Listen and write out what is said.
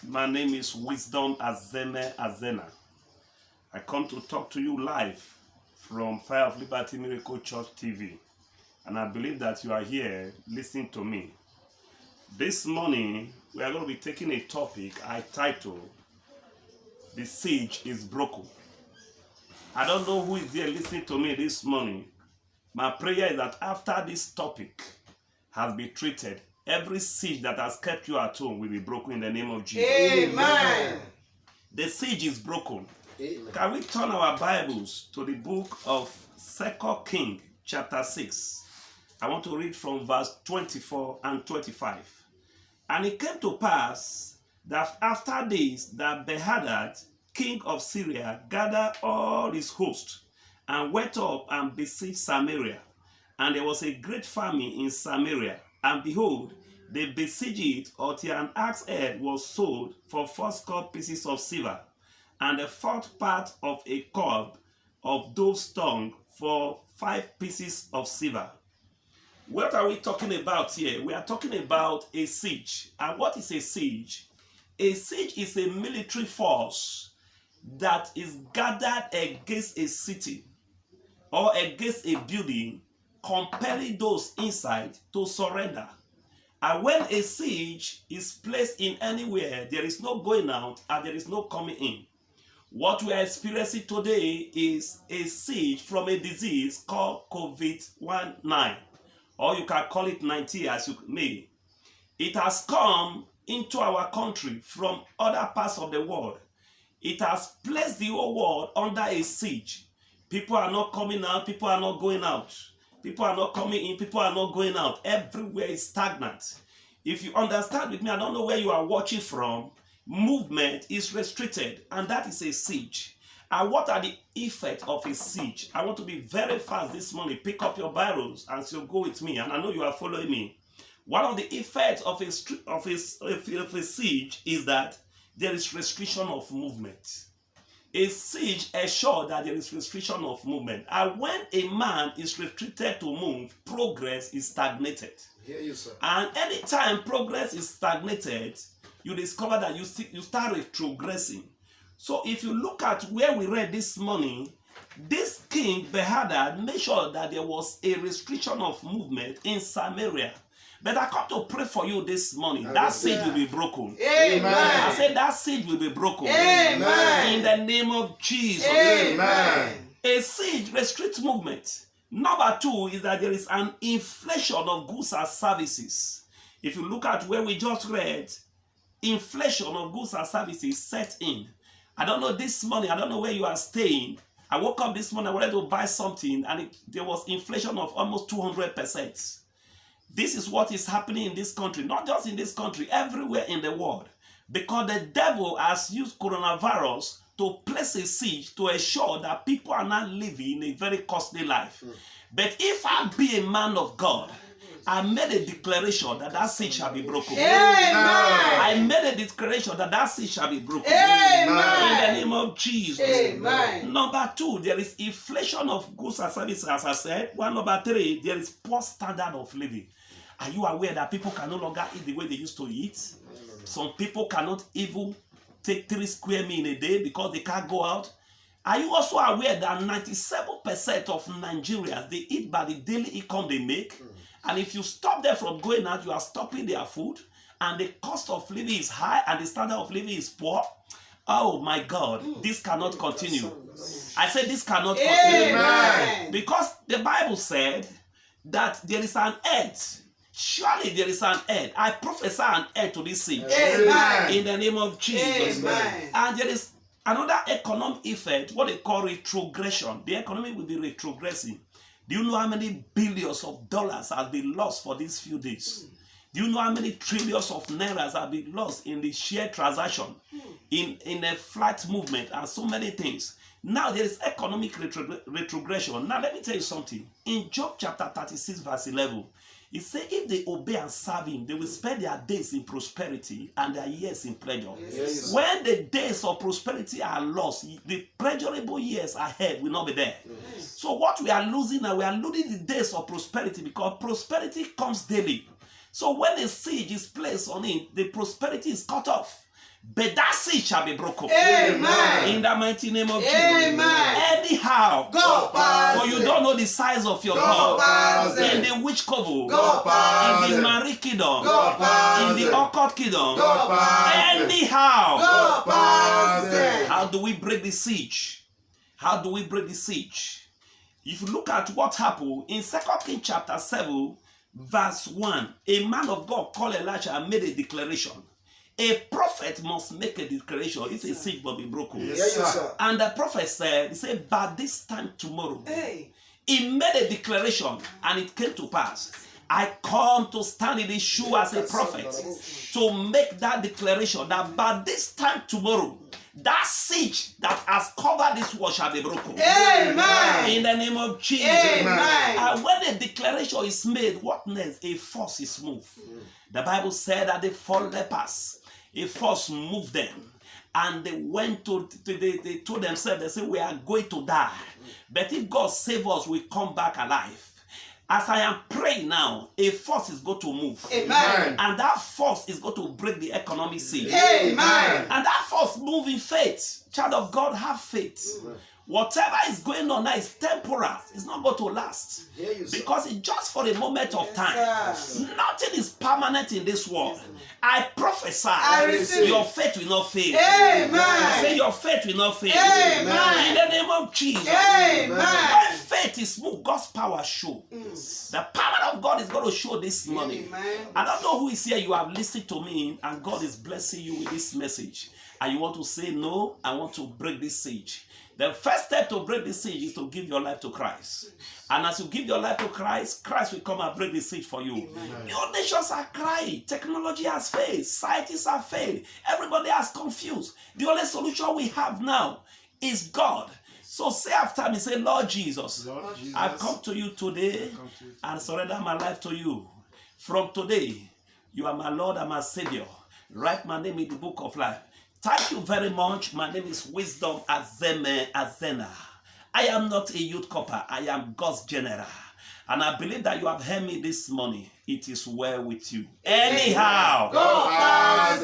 My name is Wisdom Azene Azena. I come to talk to you live from Fire of Liberty Miracle Church TV. And I believe that you are here listening to me. This morning, we are going to be taking a topic I titled, The Siege is Broken. I don't know who is there listening to me this morning. My prayer is that after this topic has been treated, every siege that has kept you at home will be broken in the name of Jesus. Amen. The siege is broken. Amen. Can we turn our Bibles to the book of 2 Kings chapter 6? I want to read from verse 24 and 25. And it came to pass that after this, that Benhadad, king of Syria, gathered all his host and went up and besieged Samaria. And there was a great famine in Samaria. And behold, they besieged it until an axe head was sold for 40 pieces of silver, and a fourth part of a cob of dove's tongue for 5 pieces of silver. What are we talking about here? We are talking about a siege. And what is a siege? A siege is a military force that is gathered against a city or against a building, compelling those inside to surrender. And when a siege is placed in anywhere, there is no going out and there is no coming in. What we are experiencing today is a siege from a disease called COVID-19, or you can call it 19 as you may. It has come into our country from other parts of the world. It has placed the whole world under a siege. People are not coming out, people are not going out. People are not coming in, people are not going out. Everywhere is stagnant. If you understand with me, I don't know where you are watching from, movement is restricted, and that is a siege. And what are the effects of a siege? I want to be very fast this morning. Pick up your Bibles and so go with me, and I know you are following me. One of the effects of a siege is that there is restriction of movement. A siege ensures that there is restriction of movement. And when a man is restricted to move, progress is stagnated. Hear you, sir. And anytime progress is stagnated, you discover that you start retrogressing. So if you look at where we read this morning, this king Benhadad made sure that there was a restriction of movement in Samaria. But I come to pray for you this morning. That siege will be broken. Amen. I said that siege will be broken. Amen. In the name of Jesus. Amen. A siege restricts movement. Number 2 is that there is an inflation of goods and services. If you look at where we just read, inflation of goods and services set in. I don't know this morning, I don't know where you are staying. I woke up this morning, I wanted to buy something, and there was inflation of almost 200%. This is what is happening in this country, not just in this country, everywhere in the world. Because the devil has used coronavirus to place a siege to ensure that people are not living a very costly life. But if I be a man of God, I made a declaration that that siege shall be broken. Amen. I made a declaration that that siege shall be broken. Amen. In the name of Jesus. Amen. Number 2, there is inflation of goods and services, as I said. Number 3, there is poor standard of living. Are you aware that people can no longer eat the way they used to eat? Some people cannot even take 3 square meals in a day because they can't go out. Are you also aware that 97% of Nigerians, they eat by the daily income they make? And if you stop them from going out, you are stopping their food. And the cost of living is high and the standard of living is poor. Oh my God, this cannot continue. I said this cannot continue. Amen. Because the Bible said that there is an end. Surely there is an end. I prophesy an end to this siege. Amen. In the name of Jesus. Amen. And there is another economic effect, what they call retrogression. The economy will be retrogressing. Do you know how many billions of dollars have been lost for these few days? Do you know how many trillions of nairas have been lost in the share transaction, in a flight movement, and so many things? Now there is economic retrogression. Now let me tell you something. In Job chapter 36 verse 11, it says if they obey and serve him, they will spend their days in prosperity and their years in pleasure. Yes. When the days of prosperity are lost, the pleasurable years ahead will not be there. Yes. So what we are losing now, we are losing the days of prosperity because prosperity comes daily. So when a siege is placed on it, the prosperity is cut off. but that siege shall be broken. Amen. In the mighty name of Jesus. Amen. Anyhow, Go pass. for you don't know the size of your Go God. pass. In the witch coven, Go pass. in the Marie kingdom, Go pass. in the occult kingdom, Go pass. anyhow. Go pass. How do we break the siege? How do we break the siege? If you look at what happened in 2 Kings chapter 7, verse 1, a man of God called Elisha and made a declaration. A prophet must make a declaration if a siege will be broken. Yes, sir. And the prophet said, he said, by this time tomorrow, Hey. he made a declaration and it came to pass. I come to stand in his shoe as a prophet to make that declaration that by this time tomorrow, that siege that has covered this world shall be broken. Amen. In the name of Jesus. Amen. And when a declaration is made, what next? A force is moved. The Bible said that the 4 lepers, a force moved them. And they went they told themselves, they said, we are going to die. But if God save us, we come back alive. As I am praying now, a force is going to move. Amen. And that force is going to break the economic siege. Amen. And that force move in faith. Child of God, have faith. Whatever is going on now is temporal. It's not going to last. Because it's just for a moment of time. Yes, Nothing is permanent in this world. I prophesy, I receive. your faith will not fail. Amen. I say your faith will not fail. Amen. In the name of Jesus. Amen. When faith is moved, God's power show. The power of God is going to show this morning. Amen. I don't know who is here. You have listened to me and God is blessing you with this message. And you want to say, no, I want to break this siege. The first step to break the siege is to give your life to Christ. And as you give your life to Christ, Christ will come and break the siege for you. Amen. Your nations are crying. Technology has failed. Scientists have failed. Everybody has confused. The only solution we have now is God. So say after me, say, Lord Jesus, Lord Jesus, I've come to you today and surrender my life to you. From today, you are my Lord and my Savior. Write my name in the book of life. Thank you very much. My name is Wisdom Azena. I am not a youth copper. I am God's general. And I believe that you have heard me this morning. It is well with you. Anyhow. Go pass.